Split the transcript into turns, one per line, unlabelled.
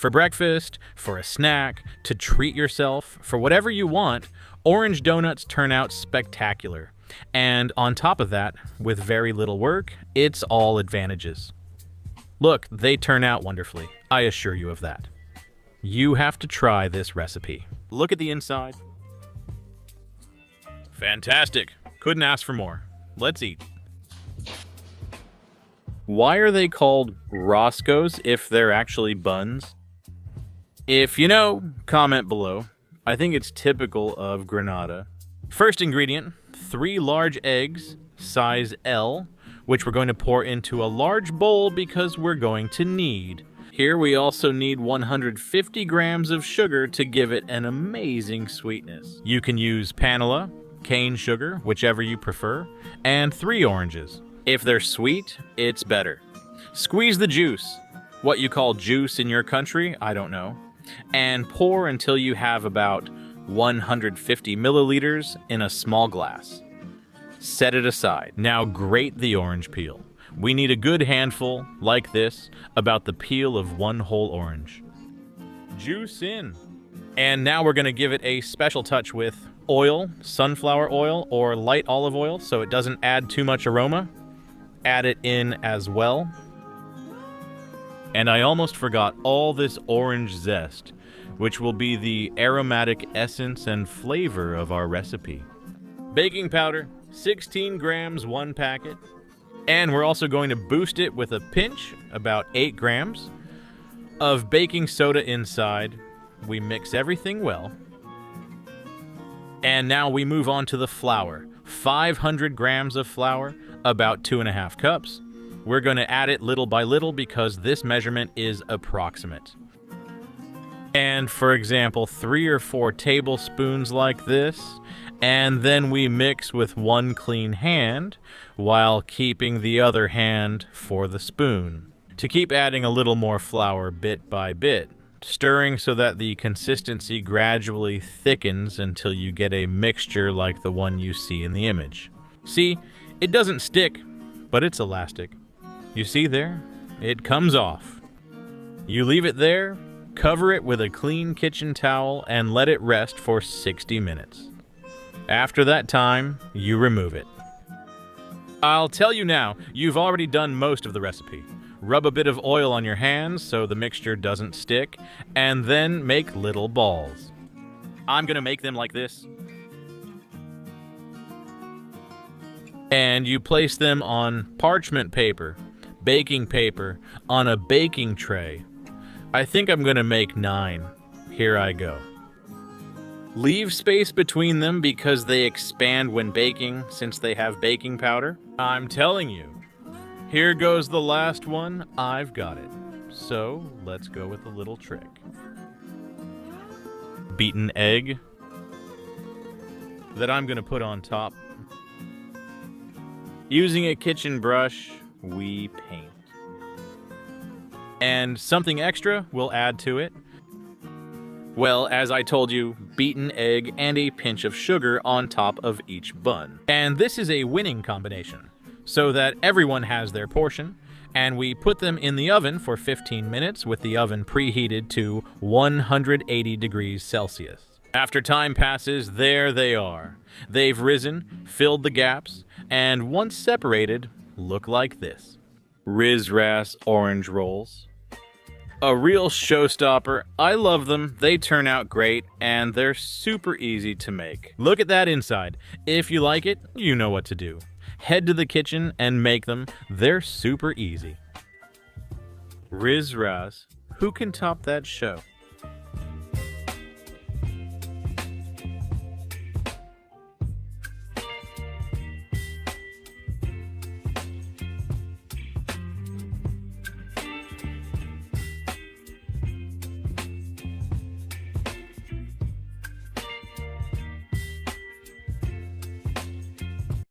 For breakfast, for a snack, to treat yourself, for whatever you want, orange donuts turn out spectacular. And on top of that, with very little work, it's all advantages. Look, they turn out wonderfully. I assure you of that. You have to try this recipe. Look at the inside. Fantastic. Couldn't ask for more. Let's eat. Why are they called Roscoe's if they're actually buns? If you know, comment below. I think it's typical of Granada. First ingredient, 3 large eggs, size L, which we're going to pour into a large bowl because we're going to knead. Here we also need 150 grams of sugar to give it an amazing sweetness. You can use panela, cane sugar, whichever you prefer, and 3 oranges. If they're sweet, it's better. Squeeze the juice, what you call juice in your country, I don't know, and pour until you have about 150 milliliters in a small glass. Set it aside. Now grate the orange peel. We need a good handful, like this, about the peel of 1 whole orange. Juice in. And now we're going to give it a special touch with oil, sunflower oil, or light olive oil, so it doesn't add too much aroma. Add it in as well. And I almost forgot all this orange zest, which will be the aromatic essence and flavor of our recipe. Baking powder, 16 grams, 1 packet. And we're also going to boost it with a pinch, about 8 grams, of baking soda inside. We mix everything well. And now we move on to the flour. 500 grams of flour, about 2.5 cups. We're going to add it little by little because this measurement is approximate. And for example, 3 or 4 tablespoons like this. And then we mix with 1 clean hand while keeping the other hand for the spoon. To keep adding a little more flour bit by bit, stirring so that the consistency gradually thickens until you get a mixture like the one you see in the image. See, it doesn't stick, but it's elastic. You see there? It comes off. You leave it there, cover it with a clean kitchen towel, and let it rest for 60 minutes. After that time, you remove it. I'll tell you now, you've already done most of the recipe. Rub a bit of oil on your hands so the mixture doesn't stick, and then make little balls. I'm gonna make them like this. And you place them on parchment paper, baking paper, on a baking tray. I think I'm gonna make 9. Here I go. Leave space between them because they expand when baking since they have baking powder. I'm telling you. Here goes the last one. I've got it. So let's go with a little trick. Beaten egg that I'm going to put on top. Using a kitchen brush, we paint. And something extra we'll add to it. Well, as I told you, beaten egg and a pinch of sugar on top of each bun. And this is a winning combination, so that everyone has their portion, and we put them in the oven for 15 minutes with the oven preheated to 180 degrees Celsius. After time passes, there they are. They've risen, filled the gaps, and once separated, look like this. Riz-Ras orange rolls. A real showstopper. I love them. They turn out great, and they're super easy to make. Look at that inside. If you like it, you know what to do. Head to the kitchen and make them. They're super easy. Riz-Ras. Who can top that show?